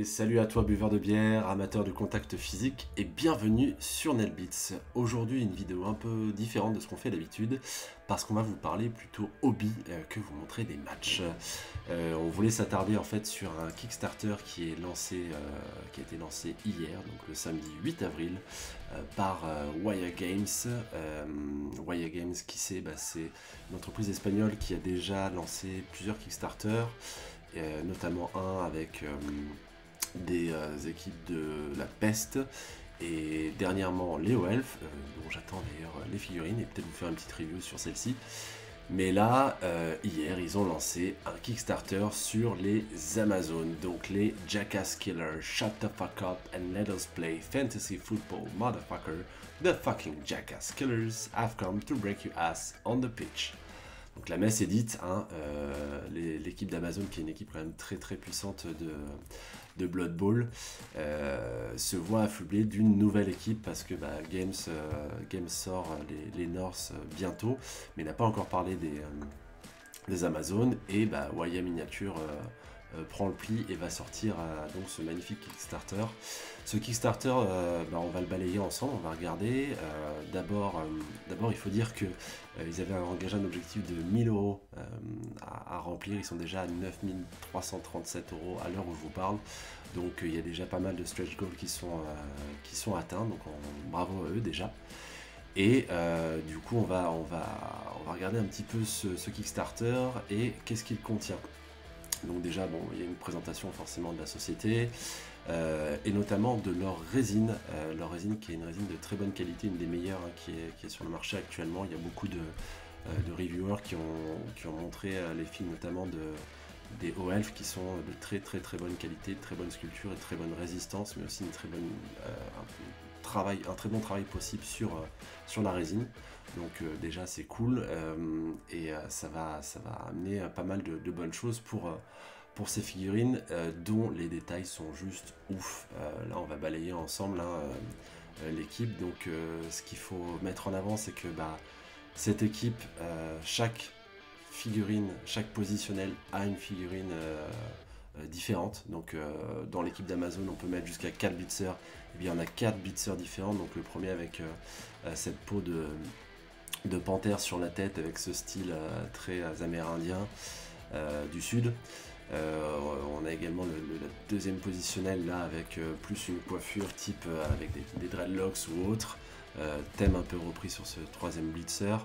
Et salut à toi buveur de bière, amateur de contact physique et bienvenue sur NetBeats. Aujourd'hui une vidéo un peu différente de ce qu'on fait d'habitude parce qu'on va vous parler plutôt hobby que vous montrer des matchs. On voulait s'attarder en fait sur un Kickstarter qui est lancé, qui a été lancé hier, donc le samedi 8 avril par Wire Games. Wire Games qui c'est une entreprise espagnole qui a déjà lancé plusieurs Kickstarter. Notamment un avec des équipes de la peste et dernièrement Léo Elf, dont j'attends d'ailleurs les figurines et peut-être vous faire une petite review sur celle-ci. Mais là, hier, ils ont lancé un Kickstarter sur les Amazones, donc les Jackass Killers, Shut the fuck up and let us play fantasy football, motherfucker. The fucking Jackass Killers have come to break your ass on the pitch. Donc la messe est dite, hein, l'équipe d'Amazon, qui est une équipe quand même très très puissante de Blood Bowl, se voit affublée d'une nouvelle équipe parce que Games sort les North bientôt, mais n'a pas encore parlé des Amazones, et Waya Miniature prend le pli et va sortir donc ce magnifique Kickstarter. Ce Kickstarter, on va le balayer ensemble, on va regarder. D'abord, il faut dire que ils avaient engagé un objectif de 1000 € à remplir. Ils sont déjà à 9337 € à l'heure où je vous parle. Donc il y a déjà pas mal de stretch goals qui sont atteints. Donc bravo à eux déjà. Et du coup, on va regarder un petit peu ce Kickstarter et qu'est-ce qu'il contient. Donc déjà, il y a une présentation forcément de la société et notamment de leur résine qui est une résine de très bonne qualité, une des meilleures qui est sur le marché actuellement. Il y a beaucoup de reviewers qui ont montré les films notamment des O-Elf qui sont de très très très bonne qualité, de très bonne sculpture et de très bonne résistance, mais aussi une très bonne, un très bon travail possible sur la résine. Donc déjà c'est cool et ça va amener pas mal de bonnes choses pour ces figurines dont les détails sont juste ouf. Là on va balayer ensemble l'équipe. Donc ce qu'il faut mettre en avant, c'est que cette équipe, chaque figurine, chaque positionnel a une figurine différente. Donc dans l'équipe d'Amazon on peut mettre jusqu'à 4 blitzers, et bien on a 4 blitzers différents. Donc le premier avec cette peau de panthère sur la tête avec ce style très amérindien du sud. On a également le deuxième positionnel là avec plus une coiffure type avec des dreadlocks ou autre, thème un peu repris sur ce troisième blitzer,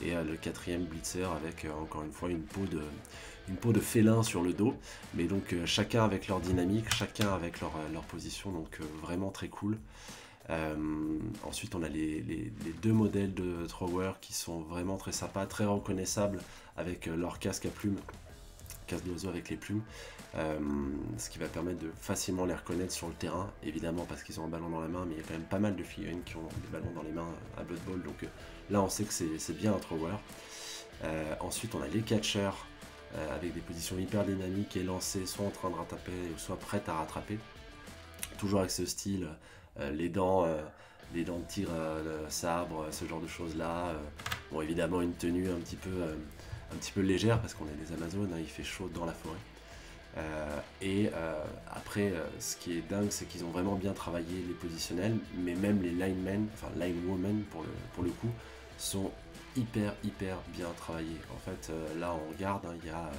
et le quatrième blitzer avec encore une fois une peau de félin sur le dos, mais donc chacun avec leur dynamique, chacun avec leur position, donc vraiment très cool. Ensuite on a les deux modèles de thrower qui sont vraiment très sympas, très reconnaissables avec leur casque à plumes, casque d'oiseau avec les plumes, ce qui va permettre de facilement les reconnaître sur le terrain, évidemment parce qu'ils ont un ballon dans la main, mais il y a quand même pas mal de figurines qui ont des ballons dans les mains à Blood Bowl, donc là on sait que c'est bien un thrower. Ensuite on a les catchers avec des positions hyper dynamiques et lancées, soit en train de rattraper ou soit prêtes à rattraper, toujours avec ce style, les dents de tigre, sabre, ce genre de choses là. Bon, évidemment une tenue un petit peu légère parce qu'on est des Amazones, il fait chaud dans la forêt. Après, ce qui est dingue, c'est qu'ils ont vraiment bien travaillé les positionnels, mais même les linemen, enfin linewomen pour le coup, sont hyper bien travaillés. En fait, là on regarde, il y a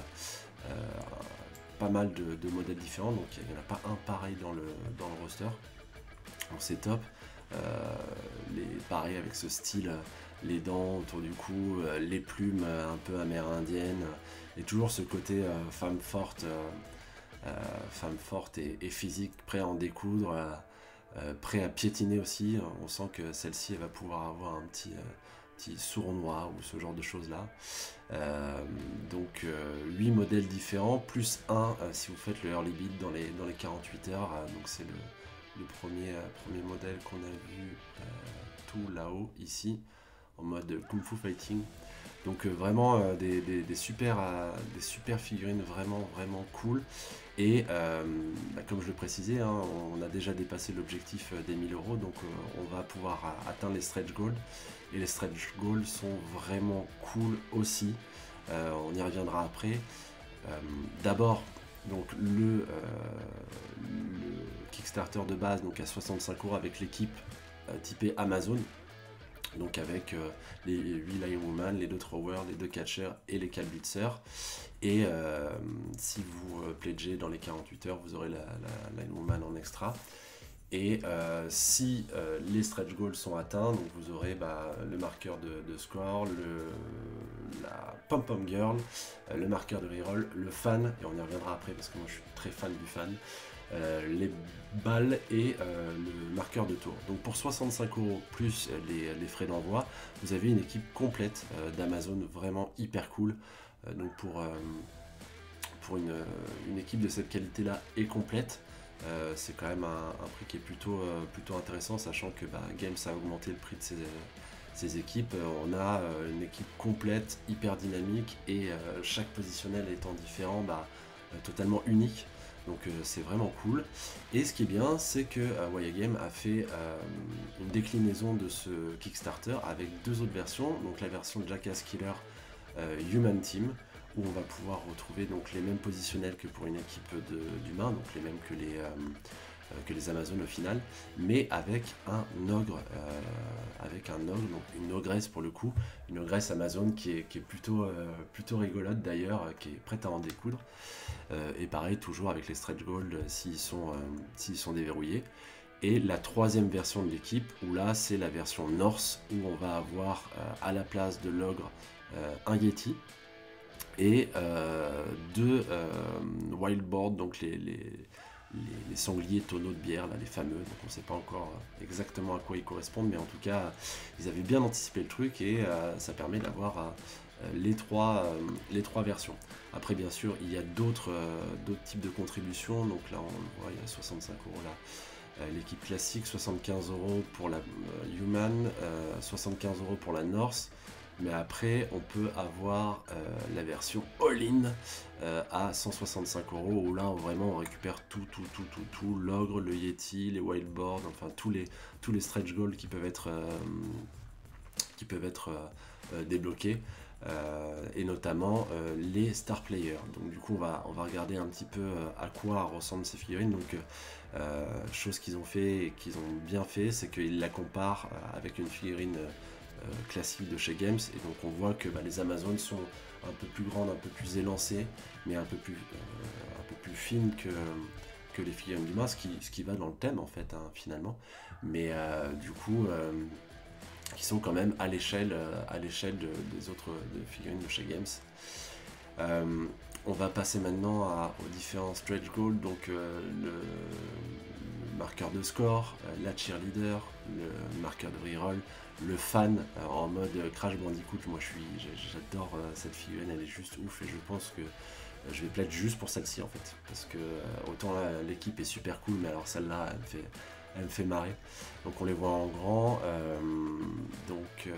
pas mal de modèles différents, donc il n'y en a pas un pareil dans le roster. Donc c'est top. Pareil avec ce style, les dents autour du cou, les plumes un peu amérindiennes, et toujours ce côté femme forte et physique, prêt à en découdre, prêt à piétiner aussi. On sent que celle-ci va pouvoir avoir un petit sournois ou ce genre de choses là. Donc 8 modèles différents, plus un si vous faites le early bid dans les 48 heures. Donc c'est le premier modèle qu'on a vu tout là-haut ici en mode Kung Fu Fighting. Donc vraiment des super figurines vraiment cool. Et comme je le précisais, on a déjà dépassé l'objectif des 1000 €, donc on va pouvoir atteindre les stretch goals. Et les stretch goals sont vraiment cool aussi. On y reviendra après. D'abord, donc le Kickstarter de base, donc à 65 € avec l'équipe typée Amazon. Donc avec les 8 Linewoman, les 2 Throwers, les 2 Catchers et les 4 Blitzers. Et si vous pledgez dans les 48 heures, vous aurez la Linewoman en extra. Et si les stretch goals sont atteints, donc vous aurez le marqueur de score, la pom-pom girl, le marqueur de reroll, le fan, et on y reviendra après parce que moi je suis très fan du fan, les balles et le marqueur de tour. Donc pour 65 € plus les frais d'envoi, vous avez une équipe complète d'Amazon vraiment hyper cool. Donc pour une équipe de cette qualité-là et complète, c'est quand même un prix qui est plutôt intéressant, sachant que Games a augmenté le prix de ses équipes. On a une équipe complète, hyper dynamique, et chaque positionnel étant différent, totalement unique. Donc c'est vraiment cool. Et ce qui est bien, c'est que Wayagame a fait une déclinaison de ce Kickstarter avec 2 autres versions. Donc la version Jackass Killer Human Team, où on va pouvoir retrouver donc les mêmes positionnels que pour une équipe d'humains, donc les mêmes que les Amazones au final, mais avec un ogre, donc une ogresse pour le coup, une ogresse Amazon qui est plutôt rigolote d'ailleurs, qui est prête à en découdre. Et pareil, toujours avec les stretch goals s'ils sont déverrouillés. Et la 3e version de l'équipe, où là c'est la version Norse, où on va avoir à la place de l'ogre un Yeti, et 2 wildboard, donc les sangliers tonneaux de bière, là, les fameux, donc on ne sait pas encore exactement à quoi ils correspondent, mais en tout cas ils avaient bien anticipé le truc, et ça permet d'avoir les trois versions. Après bien sûr il y a d'autres types de contributions, donc là on voit il y a 65 € là. L'équipe classique, 75 € pour la Human, 75 € pour la Norse. Mais après, on peut avoir la version all-in à 165 €, où là, vraiment, on récupère tout, l'ogre, le Yeti, les wildboards, enfin tous les stretch goals qui peuvent être débloqués, et notamment les star players. Donc du coup, on va regarder un petit peu à quoi ressemblent ces figurines. Donc chose qu'ils ont fait et qu'ils ont bien fait, c'est qu'ils la comparent avec une figurine classique de chez Games, et donc on voit que les Amazones sont un peu plus grandes, un peu plus élancées, mais un peu plus fines que les figurines d'humains, ce qui va dans le thème en fait, finalement, mais du coup qui sont quand même à l'échelle des autres figurines de chez Games. On va passer maintenant aux différents stretch goals, donc le marqueur de score, la cheerleader, le marqueur de reroll, le fan en mode Crash Bandicoot. Moi j'adore cette figurine, elle est juste ouf, et je pense que je vais pledge juste pour celle-ci en fait, parce que autant l'équipe est super cool, mais alors celle-là elle me fait marrer. Donc on les voit en grand, donc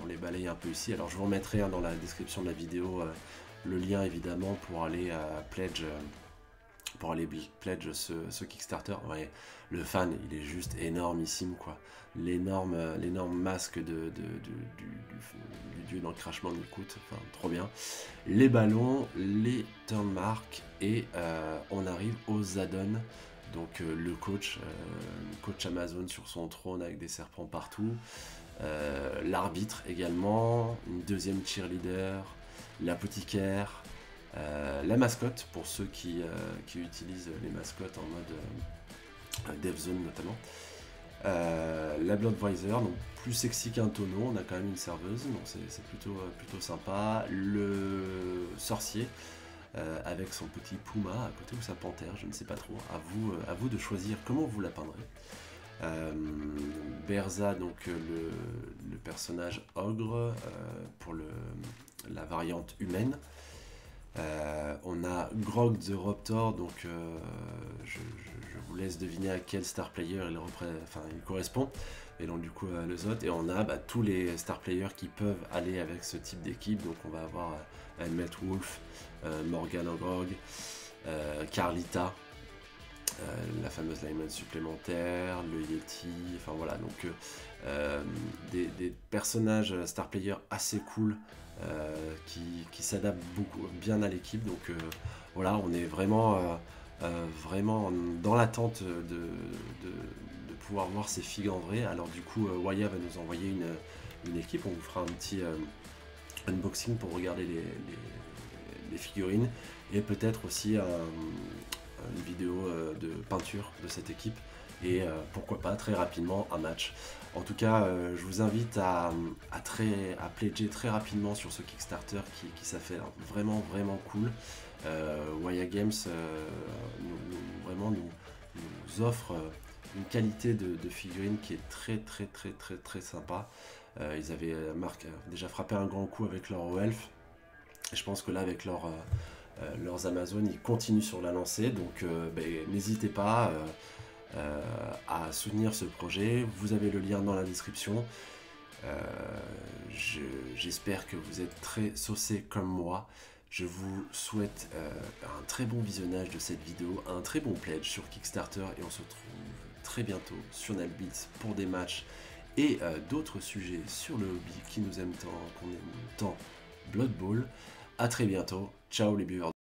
on les balaye un peu ici. Alors je vous remettrai dans la description de la vidéo le lien évidemment pour aller pledge ce Kickstarter. Ouais, le fan il est juste énormissime quoi. L'énorme masque du dieu dans Crash Bandicoot, enfin trop bien. Les ballons, les turn marks, et on arrive aux add-ons. Donc le coach Amazon sur son trône avec des serpents partout, l'arbitre également, une 2e cheerleader, l'apothicaire, la mascotte pour ceux qui utilisent les mascottes en mode Dev Zone notamment, la Bloodvisor, donc plus sexy qu'un tonneau, on a quand même une serveuse, donc c'est plutôt sympa, le sorcier, avec son petit puma à côté, ou sa panthère, je ne sais pas trop, à vous de choisir comment vous la peindrez. Berza, donc le personnage ogre pour la variante humaine. On a Grog the Raptor, donc je vous laisse deviner à quel star player il correspond, et donc du coup le Zot, et on a tous les star players qui peuvent aller avec ce type d'équipe. Donc on va avoir Helmet Wolf, Morgan Grog, Carlita, la fameuse lineman supplémentaire, le Yeti, enfin voilà, donc des personnages star players assez cool, qui s'adaptent bien à l'équipe. Donc voilà, on est vraiment vraiment dans l'attente de pouvoir voir ces figues en vrai. Alors du coup, Waya va nous envoyer une équipe, on vous fera un petit unboxing pour regarder les figurines, et peut-être aussi une vidéo de peinture de cette équipe, et pourquoi pas très rapidement un match. En tout cas, je vous invite à pledger très rapidement sur ce Kickstarter qui s'affaire vraiment cool. Waya Games nous offre une qualité de figurine qui est très sympa. Ils avaient déjà frappé un grand coup avec leur Elf, et je pense que là avec leurs Amazon ils continuent sur la lancée, donc n'hésitez pas à soutenir ce projet. Vous avez le lien dans la description. J'espère que vous êtes très saucés comme moi. Je vous souhaite un très bon visionnage de cette vidéo, un très bon pledge sur Kickstarter, et on se retrouve très bientôt sur NetBeats pour des matchs et d'autres sujets sur le hobby qu'on aime tant, Blood Bowl. A très bientôt, ciao les viewers.